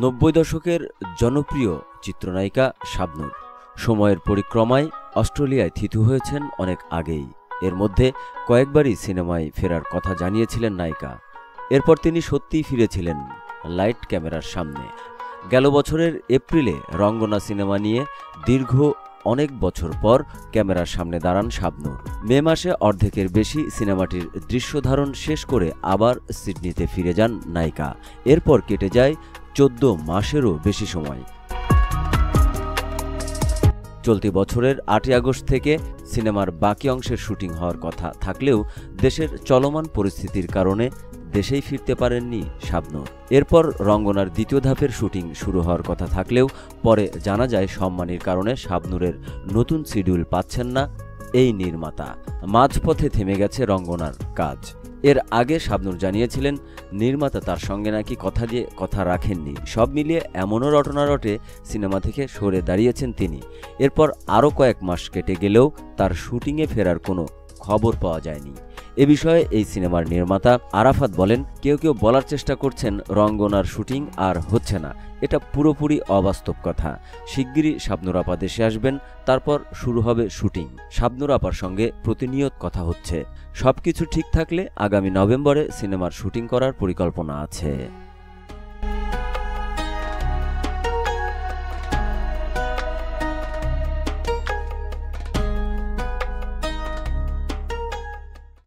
৯০ দশকের জনপ্রিয় চিত্রনায়িকা শাবনূর সময়ের পরিক্রমায় অস্ট্রেলিয়ায় থিতু হয়েছেন অনেক আগেই। এর মধ্যে কয়েকবারই সিনেমায় ফেরার কথা জানিয়েছিলেন নায়িকা। এরপর তিনি সত্যিই ফিরেছিলেন লাইট ক্যামেরার সামনে। গেল বছরের এপ্রিলে রঙ্গনা সিনেমা নিয়ে দীর্ঘ অনেক বছর পর ক্যামেরার সামনে দাঁড়ান শাবনূর। মে মাসে অর্ধেকের বেশি সিনেমাটির দৃশ্যধারণ শেষ করে আবার সিডনিতে ফিরে যান নায়িকা। এরপর কেটে যায় ১৪ মাসেরও বেশি সময়। চলতি বছরের ৮ই আগস্ট থেকে সিনেমার বাকি অংশের শুটিং হওয়ার কথা থাকলেও দেশের চলমান পরিস্থিতির কারণে দেশেই ফিরতে পারেননি শাবনূর। এরপর রঙ্গনার দ্বিতীয় ধাপের শুটিং শুরু হওয়ার কথা থাকলেও পরে জানা যায় সম্মানীর কারণে শাবনূরের নতুন শিডিউল পাচ্ছেন না এই নির্মাতা। মাঝপথে থেমে গেছে রঙ্গনার কাজ। এর আগে শাবনূর জানিয়েছিলেন নির্মাতা তার সঙ্গে নাকি কথা দিয়ে কথা রাখেননি। সব মিলিয়ে এমনও রটনা রটে সিনেমা থেকে সরে দাঁড়িয়েছেন তিনি। এরপর আরও কয়েক মাস কেটে গেলেও তার শুটিংয়ে ফেরার কোনো খবর পাওয়া যায়নি। এ বিষয়ে এই সিনেমার নির্মাতা আরাফাত বলেন, কেউ কেউ বলার চেষ্টা করছেন রঙ্গনার শুটিং আর হচ্ছে না। এটা পুরোপুরি অবাস্তব কথা। শিগগিরই শাবনূর আপা দেশে আসবেন, তারপর শুরু হবে শুটিং। শাবনূর আপার সঙ্গে প্রতিনিয়ত কথা হচ্ছে। সবকিছু ঠিক থাকলে আগামী নভেম্বরে সিনেমার শুটিং করার পরিকল্পনা আছে।